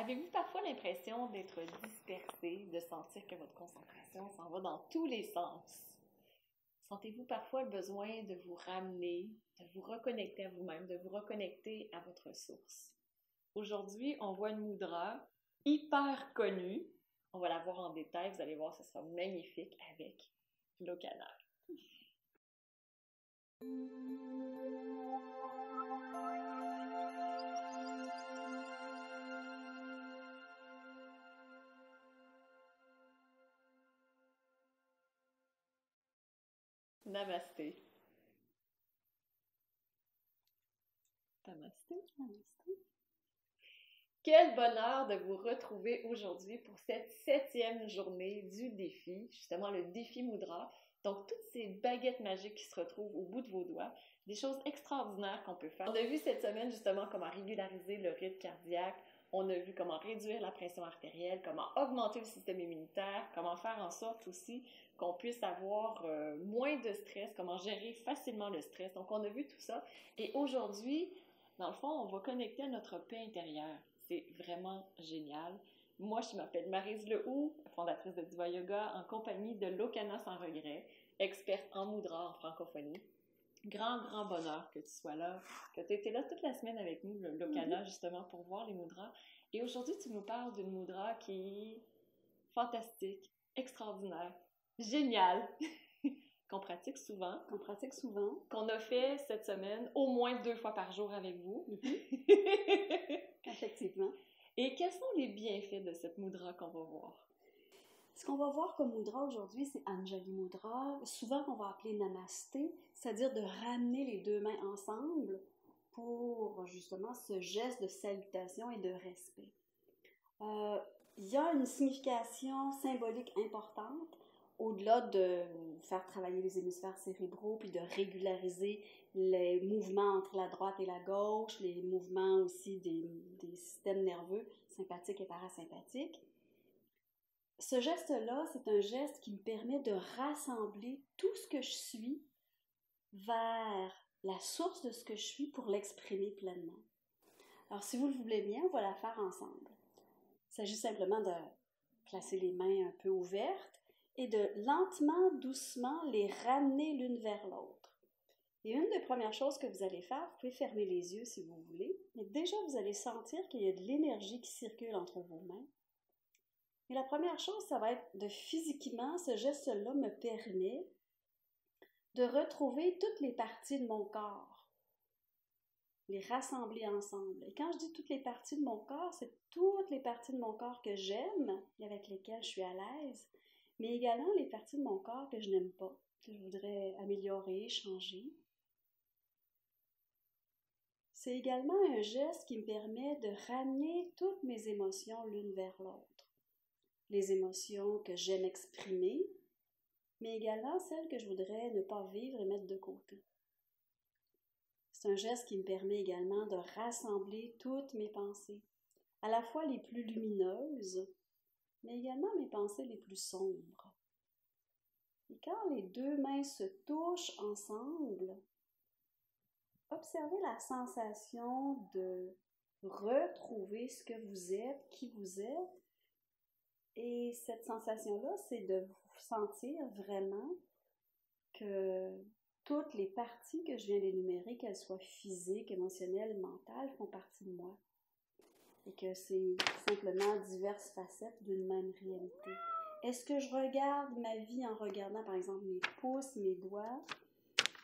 Avez-vous parfois l'impression d'être dispersé, de sentir que votre concentration s'en va dans tous les sens? Sentez-vous parfois le besoin de vous ramener, de vous reconnecter à vous-même, de vous reconnecter à votre source? Aujourd'hui, on voit une mudra hyper connue. On va la voir en détail, vous allez voir, ce sera magnifique avec Lokana. Namasté. Namasté. Namasté. Quel bonheur de vous retrouver aujourd'hui pour cette 7e journée du défi, justement le défi Mudra. Donc, toutes ces baguettes magiques qui se retrouvent au bout de vos doigts, des choses extraordinaires qu'on peut faire. On a vu cette semaine justement comment régulariser le rythme cardiaque, on a vu comment réduire la pression artérielle, comment augmenter le système immunitaire, comment faire en sorte aussi qu'on puisse avoir moins de stress, comment gérer facilement le stress. Donc, on a vu tout ça. Et aujourd'hui, dans le fond, on va connecter à notre paix intérieure. C'est vraiment génial. Moi, je m'appelle Maryse Lehoux, fondatrice de Diva Yoga, en compagnie de Lokana Sans Regret, experte en Mudra en francophonie. Grand bonheur que tu sois là, que tu étais là toute la semaine avec nous, Lokana, justement, pour voir les mudras. Et aujourd'hui, tu nous parles d'une mudra qui est fantastique, extraordinaire, géniale, qu'on pratique souvent. Qu'on a fait cette semaine au moins 2 fois par jour avec vous. Effectivement. Et quels sont les bienfaits de cette mudra qu'on va voir? Ce qu'on va voir comme mudra aujourd'hui, c'est Anjali Mudra, souvent qu'on va appeler Namasté, c'est-à-dire de ramener les 2 mains ensemble pour justement ce geste de salutation et de respect. Il y a une signification symbolique importante, au-delà de faire travailler les hémisphères cérébraux, puis de régulariser les mouvements entre la droite et la gauche, les mouvements aussi des systèmes nerveux sympathiques et parasympathiques. Ce geste-là, c'est un geste qui me permet de rassembler tout ce que je suis vers la source de ce que je suis pour l'exprimer pleinement. Alors, si vous le voulez bien, on va la faire ensemble. Il s'agit simplement de placer les mains un peu ouvertes et de lentement, doucement les ramener l'une vers l'autre. Et une des premières choses que vous allez faire, vous pouvez fermer les yeux si vous voulez, mais déjà vous allez sentir qu'il y a de l'énergie qui circule entre vos mains. Et la première chose, ça va être de physiquement, ce geste-là me permet de retrouver toutes les parties de mon corps, les rassembler ensemble. Et quand je dis toutes les parties de mon corps, c'est toutes les parties de mon corps que j'aime et avec lesquelles je suis à l'aise, mais également les parties de mon corps que je n'aime pas, que je voudrais améliorer, changer. C'est également un geste qui me permet de ramener toutes mes émotions l'une vers l'autre. Les émotions que j'aime exprimer, mais également celles que je voudrais ne pas vivre et mettre de côté. C'est un geste qui me permet également de rassembler toutes mes pensées, à la fois les plus lumineuses, mais également mes pensées les plus sombres. Et quand les 2 mains se touchent ensemble, observez la sensation de retrouver ce que vous êtes, qui vous êtes. Et cette sensation-là, c'est de vous sentir vraiment que toutes les parties que je viens d'énumérer, qu'elles soient physiques, émotionnelles, mentales, font partie de moi. Et que c'est simplement diverses facettes d'une même réalité. Est-ce que je regarde ma vie en regardant, par exemple, mes pouces, mes doigts,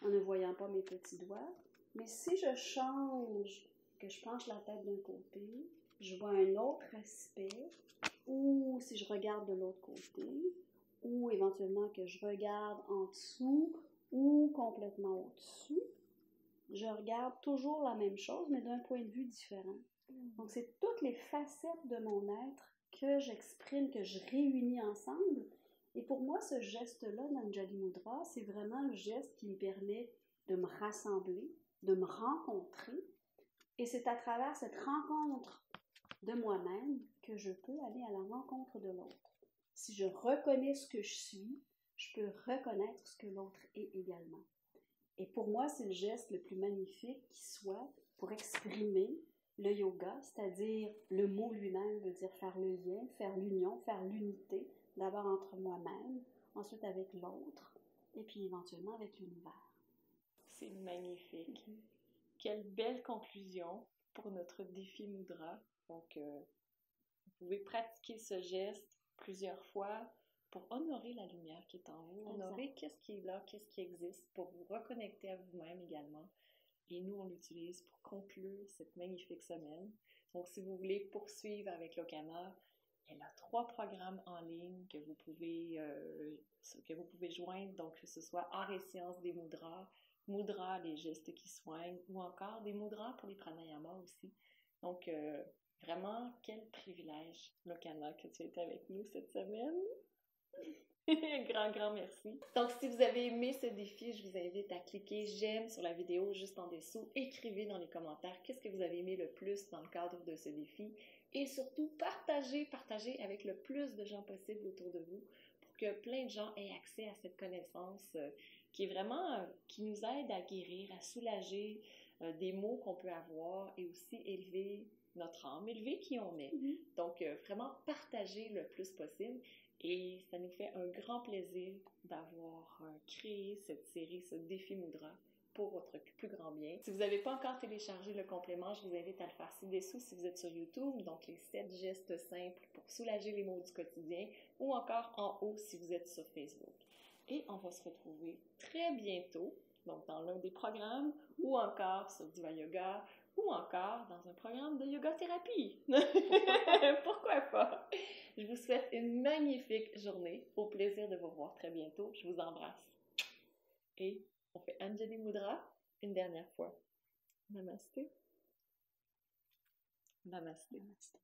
en ne voyant pas mes petits doigts? Mais si je change, que je penche la tête d'un côté, je vois un autre aspect, ou si je regarde de l'autre côté, ou éventuellement que je regarde en dessous ou complètement au-dessus, je regarde toujours la même chose, mais d'un point de vue différent. Donc, c'est toutes les facettes de mon être que j'exprime, que je réunis ensemble. Et pour moi, ce geste-là, d'Anjali Mudra, c'est vraiment le geste qui me permet de me rassembler, de me rencontrer. Et c'est à travers cette rencontre de moi-même que je peux aller à la rencontre de l'autre. Si je reconnais ce que je suis, je peux reconnaître ce que l'autre est également. Et pour moi, c'est le geste le plus magnifique qui soit pour exprimer Le yoga, c'est-à-dire le mot lui-même veut dire faire le lien, faire l'union, faire l'unité, d'abord entre moi-même, ensuite avec l'autre, et puis éventuellement avec l'univers. C'est magnifique. Quelle belle conclusion pour notre défi Mudra. Donc, vous pouvez pratiquer ce geste plusieurs fois pour honorer la lumière qui est en vous, honorer qu'est-ce qui est là, qu'est-ce qui existe, pour vous reconnecter à vous-même également. Et nous, on l'utilise pour conclure cette magnifique semaine. Donc, si vous voulez poursuivre avec Lokana, elle a 3 programmes en ligne que vous pouvez joindre, donc que ce soit Art et sciences des mudras, mudras, les gestes qui soignent, ou encore des mudras pour les pranayamas aussi. Donc, vraiment, quel privilège, Lokana, que tu étais avec nous cette semaine. Grand merci. Donc, si vous avez aimé ce défi, je vous invite à cliquer j'aime sur la vidéo juste en dessous. Écrivez dans les commentaires qu'est-ce que vous avez aimé le plus dans le cadre de ce défi. Et surtout, partagez avec le plus de gens possible autour de vous pour que plein de gens aient accès à cette connaissance qui est vraiment, qui nous aide à guérir, à soulager des maux qu'on peut avoir et aussi élever notre âme, élever qui on est. Donc, vraiment partager le plus possible. Et ça nous fait un grand plaisir d'avoir créé cette série, ce défi Mudra, pour votre plus grand bien. Si vous n'avez pas encore téléchargé le complément, je vous invite à le faire ci-dessous si vous êtes sur YouTube, donc les 7 gestes simples pour soulager les maux du quotidien, ou encore en haut si vous êtes sur Facebook. Et on va se retrouver très bientôt, donc dans l'un des programmes, ou encore sur Diva Yoga, ou encore dans un programme de yoga thérapie. Pourquoi pas? Je vous souhaite une magnifique journée. Au plaisir de vous revoir très bientôt. Je vous embrasse. Et on fait Anjali Mudra une dernière fois. Namasté. Namasté. Namasté.